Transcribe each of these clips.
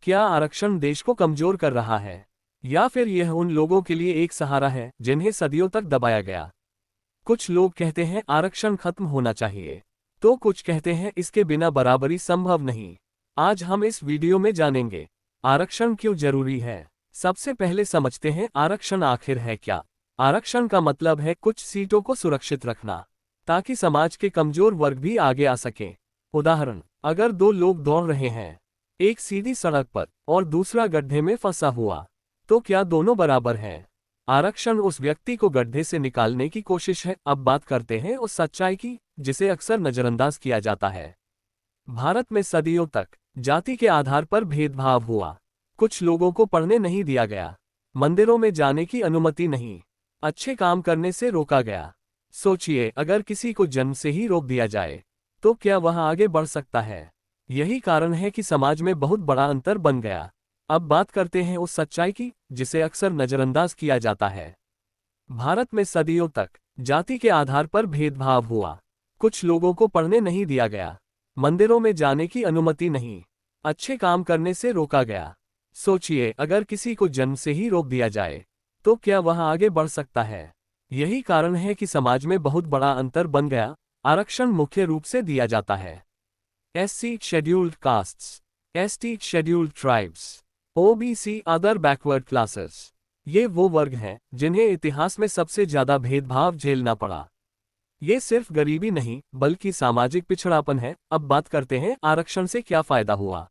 क्या आरक्षण देश को कमजोर कर रहा है, या फिर यह उन लोगों के लिए एक सहारा है जिन्हें सदियों तक दबाया गया? कुछ लोग कहते हैं आरक्षण खत्म होना चाहिए, तो कुछ कहते हैं इसके बिना बराबरी संभव नहीं। आज हम इस वीडियो में जानेंगे आरक्षण क्यों जरूरी है। सबसे पहले समझते हैं आरक्षण आखिर है क्या। आरक्षण का मतलब है कुछ सीटों को सुरक्षित रखना, ताकि समाज के कमजोर वर्ग भी आगे आ सके। उदाहरण, अगर दो लोग दौड़ रहे हैं, एक सीधी सड़क पर और दूसरा गड्ढे में फंसा हुआ, तो क्या दोनों बराबर हैं? आरक्षण उस व्यक्ति को गड्ढे से निकालने की कोशिश है। अब बात करते हैं उस सच्चाई की जिसे अक्सर नजरअंदाज किया जाता है। भारत में सदियों तक जाति के आधार पर भेदभाव हुआ। कुछ लोगों को पढ़ने नहीं दिया गया, मंदिरों में जाने की अनुमति नहीं, अच्छे काम करने से रोका गया। सोचिए, अगर किसी को जन्म से ही रोक दिया जाए, तो क्या वह आगे बढ़ सकता है? यही कारण है कि समाज में बहुत बड़ा अंतर बन गया। अब बात करते हैं उस सच्चाई की जिसे अक्सर नजरअंदाज किया जाता है। भारत में सदियों तक जाति के आधार पर भेदभाव हुआ। कुछ लोगों को पढ़ने नहीं दिया गया, मंदिरों में जाने की अनुमति नहीं, अच्छे काम करने से रोका गया। सोचिए, अगर किसी को जन्म से ही रोक दिया जाए, तो क्या वह आगे बढ़ सकता है? यही कारण है कि समाज में बहुत बड़ा अंतर बन गया। आरक्षण मुख्य रूप से दिया जाता है SC scheduled castes, ST scheduled tribes, OBC other backward classes. ये वो वर्ग हैं जिन्हें इतिहास में सबसे ज्यादा भेदभाव झेलना पड़ा। ये सिर्फ गरीबी नहीं बल्कि सामाजिक पिछड़ापन है। अब बात करते हैं आरक्षण से क्या फायदा हुआ।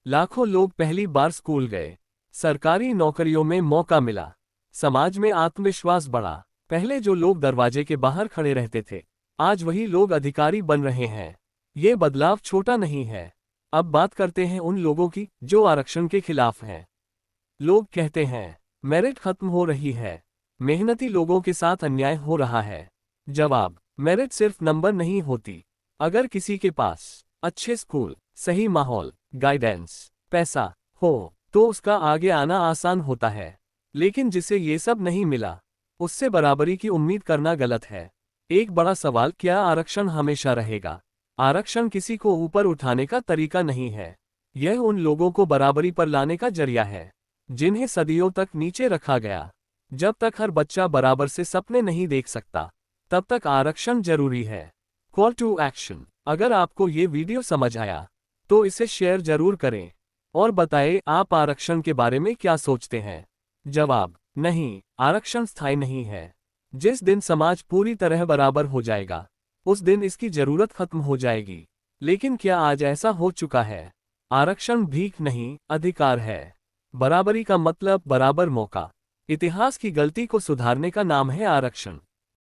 लाखों लोग पहली बार स्कूल गए, सरकारी नौकरियों में मौका मिला, समाज में आत्मविश्वास बढ़ा। पहले जो लोग दरवाजे के बाहर खड़े रहते थे, आज वही लोग अधिकारी बन रहे हैं। ये बदलाव छोटा नहीं है। अब बात करते हैं उन लोगों की जो आरक्षण के खिलाफ हैं। लोग कहते हैं मेरिट खत्म हो रही है, मेहनती लोगों के साथ अन्याय हो रहा है। जवाब, मेरिट सिर्फ नंबर नहीं होती। अगर किसी के पास अच्छे स्कूल, सही माहौल, गाइडेंस, पैसा हो, तो उसका आगे आना आसान होता है। लेकिन जिसे ये सब नहीं मिला, उससे बराबरी की उम्मीद करना गलत है। एक बड़ा सवाल, क्या आरक्षण हमेशा रहेगा? आरक्षण किसी को ऊपर उठाने का तरीका नहीं है। यह उन लोगों को बराबरी पर लाने का जरिया है जिन्हें सदियों तक नीचे रखा गया। जब तक हर बच्चा बराबर से सपने नहीं देख सकता, तब तक आरक्षण जरूरी है। कॉल टू एक्शन, अगर आपको ये वीडियो समझ आया तो इसे शेयर जरूर करें और बताएं आप आरक्षण के बारे में क्या सोचते हैं। जवाब, नहीं, आरक्षण स्थायी नहीं है। जिस दिन समाज पूरी तरह बराबर हो जाएगा, उस दिन इसकी जरूरत खत्म हो जाएगी। लेकिन क्या आज ऐसा हो चुका है? आरक्षण भीख नहीं, अधिकार है। बराबरी का मतलब बराबर मौका। इतिहास की गलती को सुधारने का नाम है आरक्षण।